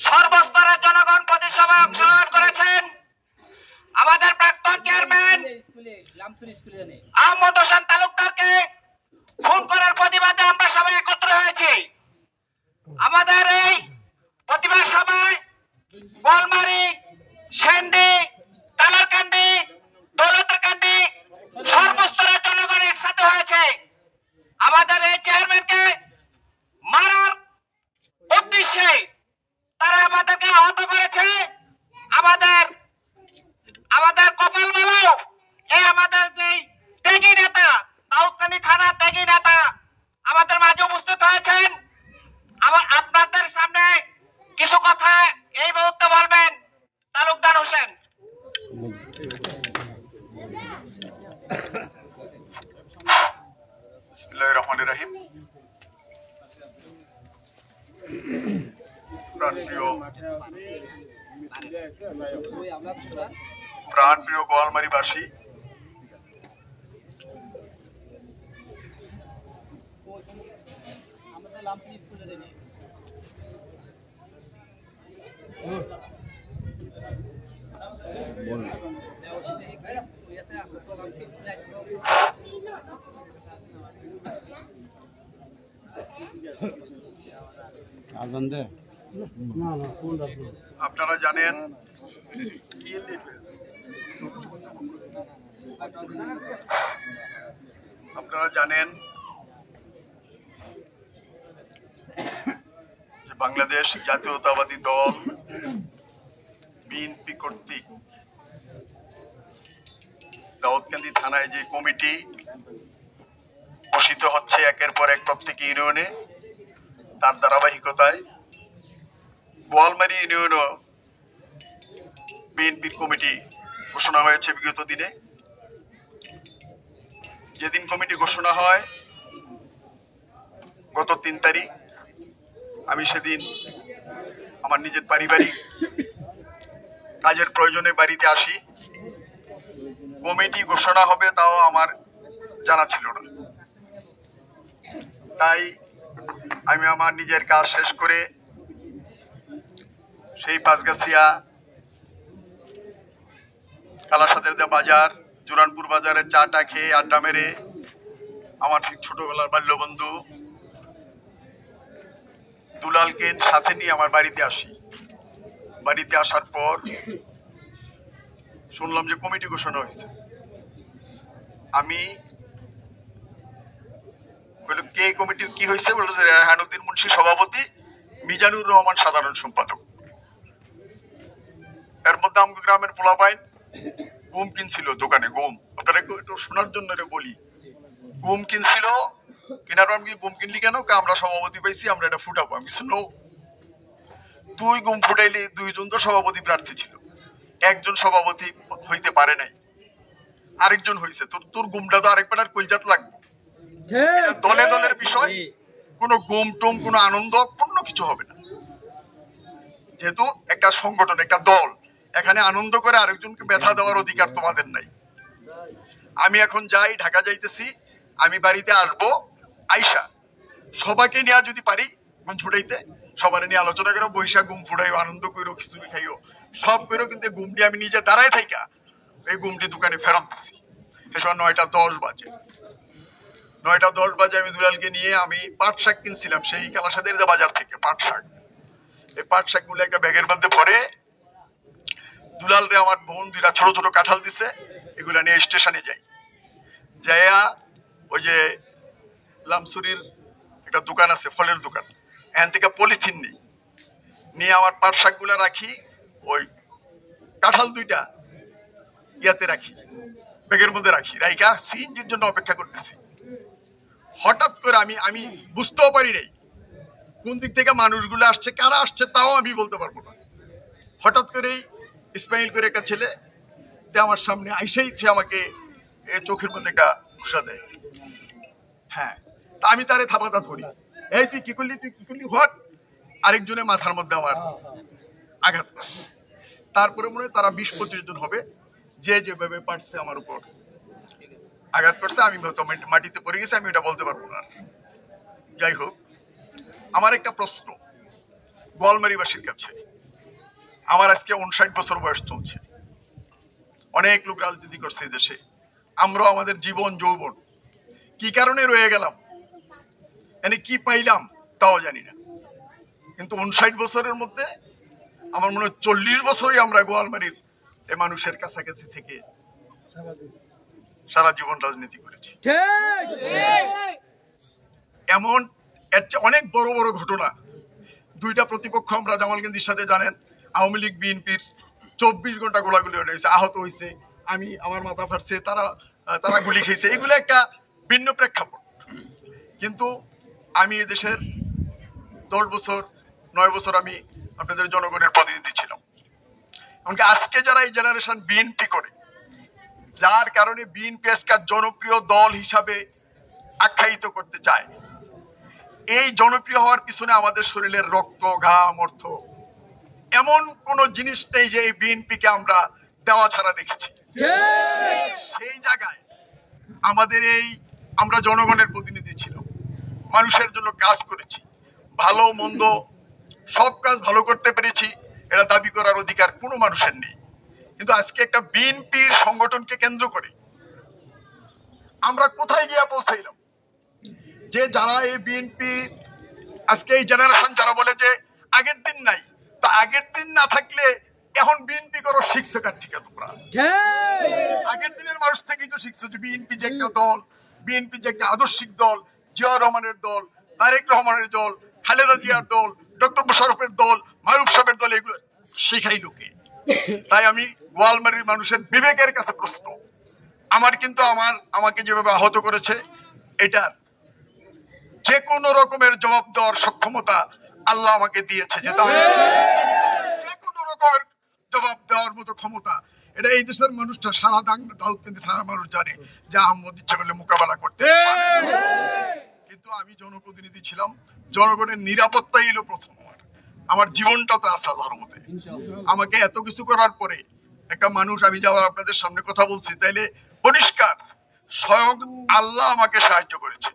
সর্বস্তরের জনগণ প্রতিসভায় অংশগ্রহণ করেছেন। আমাদের প্রাক্তন চেয়ারম্যান আহমদ হোসেন তালুকদারকে খুন করার প্রতিবাদে আমরা সবাই একত্র হয়েছি। আমাদের এই প্রতিবাদ সভায় গোলমারি, সেন্দি, তালারকান্দি, দৌলতকান্দি সর্বস্তরের জনগণ একসাথে হয়েছে। আমাদের এই চেয়ারম্যানকে মারার উদ্দেশ্যে তারা আমাদেরকে আহত করেছে। আমাদের কপাল ভালো, এই আমাদের যে ত্যাগী নেতা, দাউদকান্দি থানা ত্যাগী নেতা আমাদের মাঝে উপস্থিত হয়েছেন। আপনাদের সামনে কিছু কথা এই মুহূর্তে বলবেন তালুকদার হোসেন। বিসমিল্লাহির রহমানির রহিম। প্রাণপ্রিয় গোয়ালমারিবাসী, আপনারা জানেন যে বাংলাদেশ জাতীয়তাবাদী দল বিএনপি কর্তৃক দাউদকান্দি থানায় যে কমিটি গঠিত হচ্ছে একের পর এক প্রত্যেক ইউনিয়নে, তার ধারাবাহিকতায় গোয়ালমারি ইউনিয়নও বিএনপির কমিটি ঘোষণা হয়েছে বিগত দিনে। যেদিন কমিটি ঘোষণা হয় গত ৩ তারিখ, আমি সেদিন আমার নিজের পারিবারিক কাজের প্রয়োজনে বাড়িতে আসি। কমিটি ঘোষণা হবে তাও আমার জানা ছিল না। তাই আমি আমার নিজের কাজ শেষ করে সেই পাঁচগাছিয়া, কালাসাদের বাজার, জুরানপুর বাজারে চাটা খেয়ে আড্ডা মেরে আমার ঠিক ছোটবেলার বাল্যবন্ধু দুলালকে সাথে নিয়ে আমার বাড়িতে আসি। বাড়িতে আসার পর শুনলাম যে কমিটি ঘোষণা হয়েছে। আমি কে কমিটির কি হয়েছে বলল, রেহানুদ্দিন মুন্সি সভাপতি, মিজানুর রহমান সাধারণ সম্পাদক। এর মধ্যে আমগো গ্রামের পোলাপাইন গম কিনছিল দোকানে, গম, আপনারা একটু শোনার জন্য বলি। গম কিনছিল, কেনার আমি গম কিনলি কেন, আমরা সভাপতি পাইছি, আমরা এটা ফুটাবো। আমি নো, তুই গম ফুটাইলি, 2 জন তো সভাপতি প্রার্থী ছিল, একজন সভাপতি হইতে পারে নাই, আরেকজন হয়েছে, তোর গমটা তো আরেকবার আর কইজাত লাগবে। দলে দলের বিষয়, কোনো গম টম, কোনো আনন্দ, কোনো কিছু হবে না। যেহেতু একটা সংগঠন, একটা দল, এখানে আনন্দ করে আরেকজনকে ব্যথা দেওয়ার অধিকার তোমাদের নাই। আমি এখন যাই, ঢাকা যাইতেছি, আমি বাড়িতে আসবো, আইসা সবাইকে নিয়ে যদি পারি গুম ফুটাইতে, সবার নিয়ে আলোচনা করো, বৈশাখ গুম ফুটাইও, আনন্দ করো, খিচুড়ি খাইও, সব করো, কিন্তু গুমটি আমি নিজে দাঁড়ায় থাইকা এই গুমটি দোকানে ফেরত দিছি। এসব 9:10 বাজে। 9:10 বাজে আমি দুলালকে নিয়ে, আমি পাট শাক কিনছিলাম সেই কালাসাদের বাজার থেকে, পাট শাক। এই পাট শাক গুলো একটা ব্যাগের মধ্যে পরে দুলাল রে আমার বোন 2টা ছোট ছোট কাঁঠাল দিছে, এগুলা নিয়ে স্টেশনে যাই। যাইয়া ওই যে লামসুরির একটা দোকান আছে, ফলের দোকান, এখান থেকে পলিথিন নিয়ে আমার পাট শাক গুলা রাখি, ওই কাঁঠাল 2টা ইয়াতে রাখি, ব্যাগের মধ্যে রাখি, রাইকা সিএনজির জন্য অপেক্ষা করতেছি। হঠাৎ করে আমি বুঝতেও পারি নাই কোন দিক থেকে মানুষগুলো আসছে, কারা আসছে তাও আমি বলতে পারবো না। হঠাৎ করেই ইসমাইল করে একটা ছেলে আমার সামনে আইসেই সে আমাকে চোখের মধ্যে একটা ঘুষা দেয়। হ্যাঁ, তা আমি তারে থাপাতা ধরি, এই তুই কি করলি হট, আরেকজনের মাথার মধ্যে আমার আঘাত করে। তারপরে মনে হয় তারা 20-25 জন হবে, যে যেভাবে পারছে আমার উপর আঘাত করছে। আমি মাটিতে পড়ে গেছি, আমি এটা বলতে পারবো না। যাই হোক, আমার একটা প্রশ্ন, গোয়ালমারিবাসীর কাছে। আমার আজকে 59 বছর বয়স চলছে, অনেক লোক রাজনীতি করছে এই দেশে, আমরাও আমাদের জীবন যৌবন কি কারণে রয়ে গেলাম, মানে কি পাইলাম তাও জানি না, কিন্তু 59 বছরের মধ্যে আমার মনে হয় 40 বছরই আমরা গোয়ালমারির এই মানুষের কাছাকাছি থেকে সারা জীবন রাজনীতি করেছি। এমন এর চেয়ে অনেক বড় বড় ঘটনা, দুইটা প্রতিপক্ষ আমরা জামালগঞ্জের সাথে জানেন, আওয়ামী লীগ বিএনপির 24 ঘন্টা গোলাগুলি হয়েছে, আহত হয়েছে, আমার মাথা ফাটছে, তারা গুলি খেয়েছে, এগুলো একটা ভিন্ন প্রেক্ষাপট। কিন্তু আমি এদেশের 10 বছর 9 বছর আমি আপনাদের জনগণের প্রতিনিধি ছিলাম। এমনকি আজকে যারা এই জেনারেশন বিএনপি করে, যার কারণে বিএনপি আজকাল জনপ্রিয় দল হিসাবে আখ্যায়িত করতে চায়, এই জনপ্রিয় হওয়ার পিছনে আমাদের শরীরের রক্ত ঘাম অর্থ এমন কোন জিনিস নেই যে এই বিএনপিকে আমরা দেওয়া ছাড়া দেখেছি। সেই জায়গায় আমাদের আমরা জনগণের প্রতিনিধি ছিলাম, মানুষের জন্য কাজ করেছি, ভালো মন্দ সব কাজ ভালো করতে পেরেছি, এটা দাবি করার অধিকার কোনো মানুষের নেই। কিন্তু আজকে একটা বিএনপির সংগঠনকে কেন্দ্র করে আমরা কোথায় গিয়ে পৌঁছাইলাম, যে যারা এই বিএনপি আজকে এই জেনারেশন যারা বলে যে আগের দিন নাই, তা আগের দিন না থাকলে এখন বিএনপি করো শিখছে কার থেকে? তোমরা আগের দিনের মানুষ থেকেই তো শিখছো যে বিএনপি যে একটা দল, বিএনপি যে একটা আদর্শিক দল, জিয়াউর রহমানের দল, তারেক রহমানের দল, খালেদা জিয়ার দল, ডক্টর মোশাররফের দল, মারুফ সাহেবের দল, এগুলো শিখাই লোকে। তাই আমি গোয়ালমারির মানুষের বিবেকের কাছে প্রশ্ন, আমার কিন্তু আমাকে যেভাবে আহত করেছে এটার যে কোনো রকমের জবাব দেওয়ার সক্ষমতা আল্লাহ আমাকে দিয়েছে, যে যে কোনো রকমের জবাব দেওয়ার মতো ক্ষমতা এটা এই দেশের মানুষটা সারা দাউদকান্দি থানার মানুষ জানে যে আহমদ ইচ্ছা করলে মোকাবেলা করতে পারে। কিন্তু আমি জনপ্রতিনিধি ছিলাম, জনগণের নিরাপত্তাই এলো প্রথম। আমার জীবনটা তো আছে আল্লাহর মধ্যে। আমাকে এত কিছু করার পরে একটা মানুষ, আমি যাওয়ার আপনাদের সামনে কথা বলছি, তাইলে পরিষ্কার স্বয়ং আল্লাহ আমাকে সাহায্য করেছে।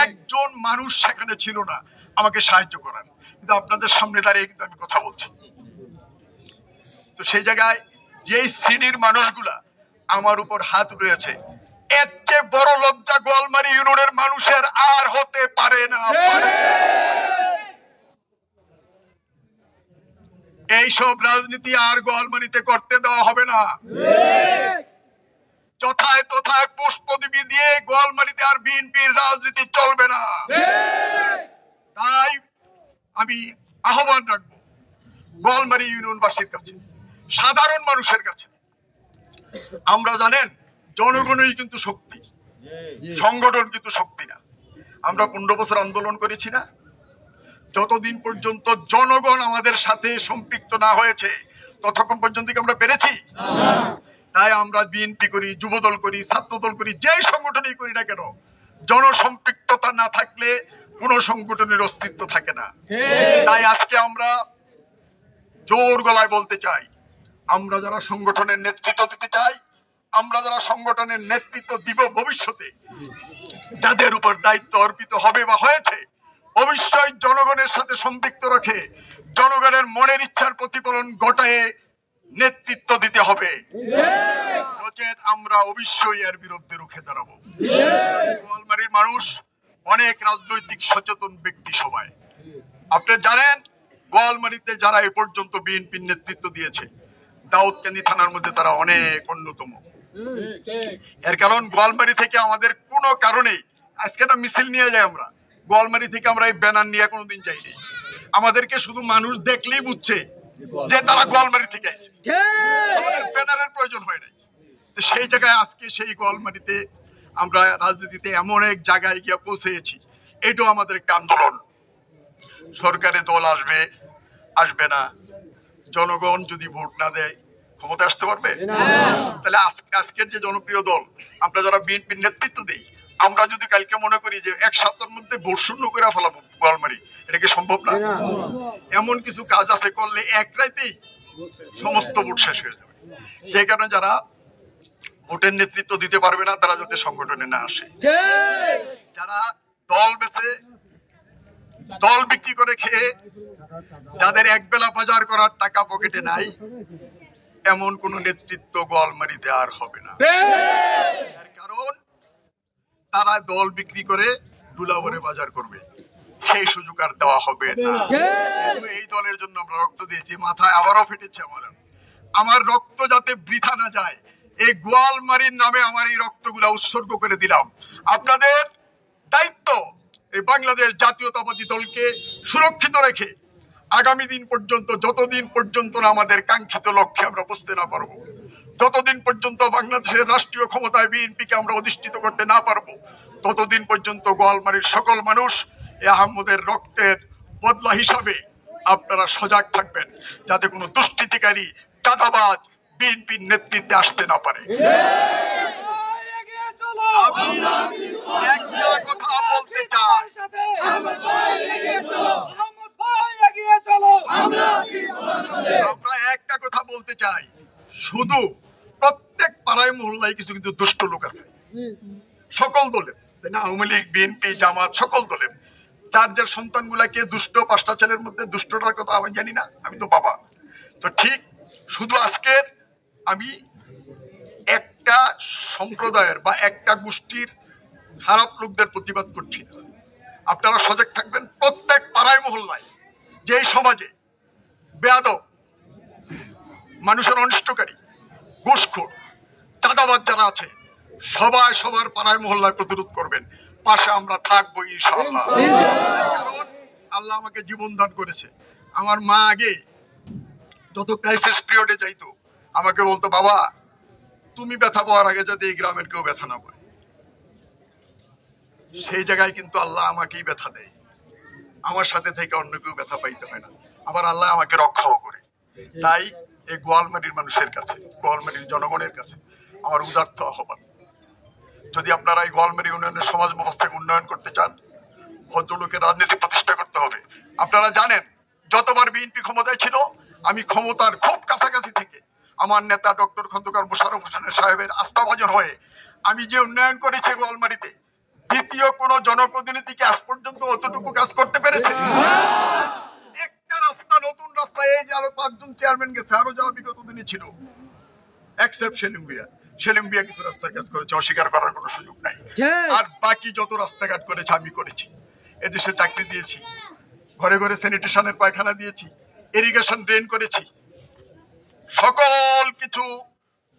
একজন মানুষ সেখানে ছিল না আমাকে সাহায্য করার, কিন্তু আপনাদের সামনে দাঁড়িয়ে কিন্তু আমি কথা বলছি। তো সেই জায়গায় যে শ্রেণীর মানুষগুলা আমার উপর হাত রয়েছে, এর চেয়ে বড় লজ্জা গোয়ালমারি ইউনিয়নের মানুষের আর হতে পারে না। এইসব রাজনীতি আর গোয়ালমারিতে করতে দেওয়া হবে না। যথায় তথায় পুষ্পদিবি দিয়ে গোয়ালমারিতে আর বিএনপির রাজনীতি চলবে না। তাই আমি আহ্বান রাখবো গোয়ালমারি ইউনিয়নবাসীর কাছে, সাধারণ মানুষের কাছে। আমরা জানেন জনগণই কিন্তু শক্তি, সংগঠন কিন্তু শক্তি না। আমরা 15 বছর আন্দোলন করেছি না, যতদিন পর্যন্ত জনগণ আমাদের সাথে সম্পৃক্ত না হয়েছে ততক্ষণ পর্যন্ত কি আমরা পেরেছি? তাই আমরা বিএনপি করি, যুবদল করি, ছাত্রদল করি, যেই সংগঠনই করি না কেন, জনসম্পৃক্ততা না থাকলে কোন সংগঠনের অস্তিত্ব থাকে না। তাই আজকে আমরা জোর গলায় বলতে চাই, আমরা যারা সংগঠনের নেতৃত্ব দিতে চাই, আমরা যারা সংগঠনের নেতৃত্ব দিব ভবিষ্যতে, যাদের উপর দায়িত্ব অর্পিত হবে বা হয়েছে, অবশ্যই জনগণের সাথে সম্পৃক্ত রেখে জনগণের মনের ইচ্ছার প্রতিফলন ঘটায় নেতৃত্ব দিতে হবে, নচেত আমরা অবশ্যই এর বিরুদ্ধে রুখে দাঁড়াবো। গোয়ালমারির মানুষ অনেক রাজনৈতিক সচেতন ব্যক্তি সবাই। আপনি জানেন গোয়ালমারিতে যারা এ পর্যন্ত বিএনপির নেতৃত্ব দিয়েছে, দাউদকান্দি থানার মধ্যে তারা অনেক অন্যতম। এর কারণ গোয়ালমারি থেকে আমাদের কোনো কারণেই আজকে একটা মিছিল নিয়ে যাই, আমরা গোয়ালমারি থেকে আমরা এই ব্যানার নিয়ে কোনোদিন যাইনি। আমাদেরকে শুধু মানুষ দেখলেই বুঝছে যে তারা গোয়ালমারি থেকে আসে, আমাদের ব্যানারের প্রয়োজন হয় নাই। সেই জায়গায় আজকে সেই গোয়ালমারিতে আমরা রাজনীতিতে এমন এক জায়গায় গিয়ে পৌঁছেছি, এটাও আমাদের একটা আন্দোলন। সরকারি দল আসবে আসবে না, জনগণ যদি ভোট না দেয় ক্ষমতা আসতে পারবে? তাহলে আজকের যে জনপ্রিয় দল আমরা যারা বিএনপির নেতৃত্ব দেই, আমরা যদি কালকে মনে করি যে এক সপ্তাহের মধ্যে ভোট শূন্য করে ফেলাবো গোয়ালমারি, এটা কি সম্ভব না? এমন কিছু কাজ আছে করলে এক রাতেই সমস্ত ভোট শেষ হয়ে যাবে। যে কারণে যারা ভোটের নেতৃত্ব দিতে পারবে না তারা যাতে সংগঠনে না আসে, যারা দল বেছে দল বিক্রি করে খেয়ে যাদের একবেলা বাজার করার টাকা পকেটে নাই, এমন কোন নেতৃত্ব গোয়ালমারিতে আর হবে না। কারণ তারা দল বিক্রি করে ডুলাভরে বাজার করবে, সেই সুযোগ আর দেওয়া হবে না। এই দলের জন্য আমরা রক্ত দিয়েছি, মাথায় আবারও ফেটেছে আমার রক্ত যাতে বৃথা না যায়, এই গোয়ালমারির নামে আমার এই রক্তগুলা উৎসর্গ করে দিলাম। আপনাদের দায়িত্ব এই বাংলাদেশ জাতীয়তাবাদী দলকে সুরক্ষিত রেখে আগামী দিন পর্যন্ত, যতদিন পর্যন্ত না আমাদের কাঙ্ক্ষিত লক্ষ্যে আমরা পৌঁছতে না পারবো, যতদিন পর্যন্ত বাংলাদেশের রাষ্ট্রীয় ক্ষমতায় বিএনপিকে আমরা অধিষ্ঠিত করতে না পারবো, ততদিন পর্যন্ত গোয়ালমারির সকল মানুষ এ আহমদের রক্তের বদলা হিসাবে আপনারা সজাগ থাকবেন, যাতে কোনো দুষ্কৃতিকারী চাঁদাবাজ বিএনপির নেতৃত্বে আসতে না পারে। আমি একটা কথা বলতে চাই, আমরা একটা কথা বলতে চাই, শুধু প্রত্যেক পাড়ায় মহল্লায় কিছু কিন্তু দুষ্ট লোক আছে, সকল দলের, আওয়ামী লীগ, বিএনপি, জামাত, সকল দলের যার যার সন্তান গুলাকে দুষ্ট, 5টা ছেলের মধ্যে দুষ্টটার কথা আমি জানি না, আমি তো বাবা। তো ঠিক শুধু আজকের আমি একটা সম্প্রদায়ের বা একটা গোষ্ঠীর খারাপ লোকদের প্রতিবাদ করছি না। আপনারা সজাগ থাকবেন প্রত্যেক পাড়ায় মহল্লায়, যেই সমাজে বেয়াদব, মানুষের অনিষ্টকারী, ঘুষখোর, চাঁদাবাজ যারা আছে, সবাই সবার পাড়ায় মহল্লায় প্রতিরোধ করবেন, পাশে আমরা থাকবো ইনশাআল্লাহ। কারণ আল্লাহ আমাকে জীবন দান করেছে। আমার মা আগে যত ক্রাইসিস পিরিয়ডে যাইতো আমাকে বলতো, বাবা তুমি ব্যথা পাওয়ার আগে যাতে এই গ্রামের কেউ ব্যথা না পায়। সেই জায়গায় কিন্তু আল্লাহ আমাকেই ব্যথা দেয়, আমার সাথে থেকে অন্য কেউ ব্যথা পাইতে হয় না, আবার আল্লাহ আমাকে রক্ষাও করে। তাই এই গোয়ালমারির মানুষের কাছে, গোয়ালমারির জনগণের কাছে আমার উদার্ত আহ্বান, যদি আপনারা এই গোয়ালমারি ইউনিয়নের সমাজ ব্যবস্থাকে উন্নয়ন করতে চান, ভদ্রলোকের রাজনীতি প্রতিষ্ঠা করতে হবে। আপনারা জানেন যতবার বিএনপি ক্ষমতায় ছিল, আমি ক্ষমতার খুব কাছাকাছি থেকে আমার নেতা ডক্টর খন্দকার মোশাররফ হোসেন সাহেবের আস্থাভাজন হয়ে আমি যে উন্নয়ন করেছি গোয়ালমারিতে, দ্বিতীয় কোন জনপ্রতিনিধিকে আজ পর্যন্ত অতটুকু কাজ করতে পেরেছে? একটা রাস্তা, নতুন রাস্তা, এই যে আরো 5 জন চেয়ারম্যান গেছে, আরো যারা বিগত দিনে ছিল, এক্সেপ্ট সেলিম বিয়া কিছু রাস্তার কাজ করেছে, অস্বীকার করার কোনো সুযোগ নাই। আর বাকি যত রাস্তাঘাট করেছে আমি করেছি। এদেশে চাকরি দিয়েছি, ঘরে ঘরে স্যানিটেশনের পায়খানা দিয়েছি, ইরিগেশন ড্রেন করেছি, সকল কিছু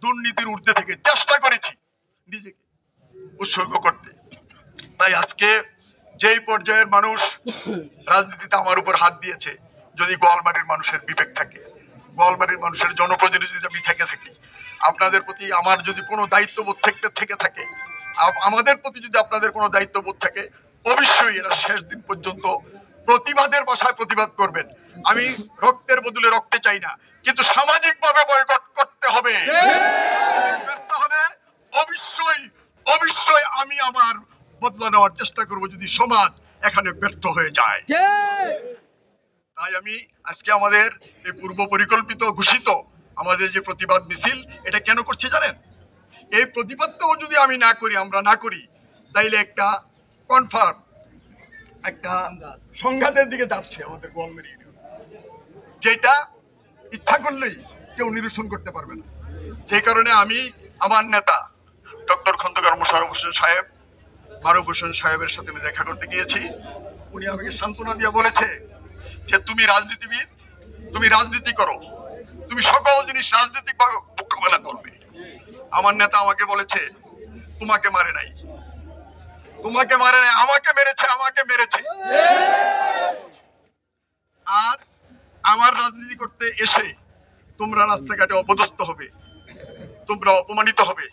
দুর্নীতির ঊর্ধ্বে থেকে চেষ্টা করেছি নিজেকে উৎসর্গ করতে। তাই আজকে যেই পর্যায়ের মানুষ রাজনীতিতে আমার উপর হাত দিয়েছে, যদি গোয়ালমারির মানুষের বিবেক থাকে, গোয়ালমারির মানুষের জনপ্রতিনিধি আমি থেকে থাকি, আপনাদের প্রতি আমার যদি কোনো দায়িত্ববোধ থেকে থাকে, আমাদের প্রতি যদি আপনাদের কোনো দায়িত্ববোধ থাকে, অবশ্যই এরা শেষ দিন পর্যন্ত প্রতিবাদের ভাষায় প্রতিবাদ করবেন। আমি রক্তের বদলে রক্তে চাই না, কিন্তু সামাজিক ভাবে বয়কট করতে হবে। অবশ্যই অবশ্যই আমি আমার বদলা নেওয়ার চেষ্টা করব যদি সমাজ এখানে ব্যর্থ হয়ে যায়। তাই আমি আজকে আমাদের এই পূর্ব পরিকল্পিত ঘোষিত আমাদের যে প্রতিবাদ মিছিল, এটা কেন করছি জানেন? এই প্রতিবাদটাও যদি আমি না করি, আমরা না করি, তাইলে একটা কনফার্ম একটা সংঘাতের দিকে যাচ্ছে আমাদের গোয়ালমারি ইউনিয়ন, যেটা ইচ্ছা করলেই কেউ নিরসন করতে পারবে না। সেই কারণে আমি আমার নেতা ডক্টর খন্দকার মোশাররফ হোসেন সাহেব, মারুফ হোসেন সাহেবের সাথে আমি দেখা করতে গিয়েছি। উনি আমাকে সান্ত্বনা দিয়ে বলেছে যে তুমি রাজনীতিবিদ, তুমি রাজনীতি করো, তুমি সকল জিনিস রাজনৈতিক ভাবে মোকাবেলা করবে। আমার নেতা আমাকে বলেছে তোমাকে মারে নাই, তোমাকে মারে নাই, আমাকে মেরেছে। আর আমার রাজনীতি করতে এসে তোমরা রাস্তাঘাটে অপদস্থ হবে, তোমরা অপমানিত হবে,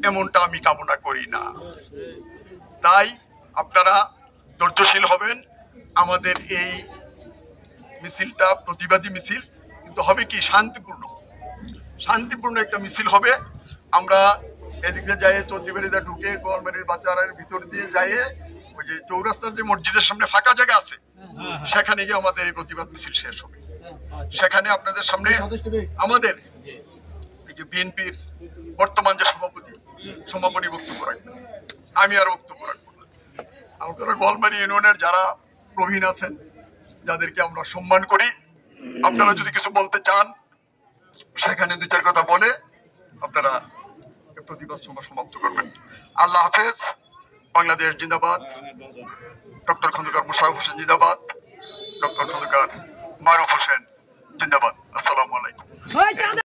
এমনটা আমি কামনা করি না। তাই আপনারা ধৈর্যশীল হবেন। আমাদের এই মিছিলটা প্রতিবাদী মিছিল, কিন্তু হবে কি শান্তিপূর্ণ একটা মিছিল হবে। আমরা এদিকে যাই চৌধুরীবাড়িতে ঢুকে গোয়ালমারির বাজারের ভিতর দিয়ে যাই, ওই যে চৌরাস্তার যে মসজিদের সামনে ফাঁকা জায়গা আছে, সেখানে গিয়ে আমাদের এই প্রতিবাদ মিছিল শেষ হবে। সেখানে আপনাদের সামনে আমাদের এই যে বিএনপির বর্তমান যে সমাপনী বক্তব্য রাখবেন, আমি আর বক্তব্য রাখবো না। আপনারা গোয়ালমারি ইউনিয়নের যারা প্রবীণ আছেন, যাদেরকে আমরা সম্মান করি। আপনারা যদি কিছু বলতে চান সেখানে দু চার কথা বলে আপনারা প্রতিবাদ সভা সমাপ্ত করবেন। আল্লাহ হাফেজ। বাংলাদেশ জিন্দাবাদ। ডক্টর খন্দকার মোশাররফ হোসেন জিন্দাবাদ। ডক্টর খন্দকার মারুফ হোসেন জিন্দাবাদ। আসসালামু আলাইকুম।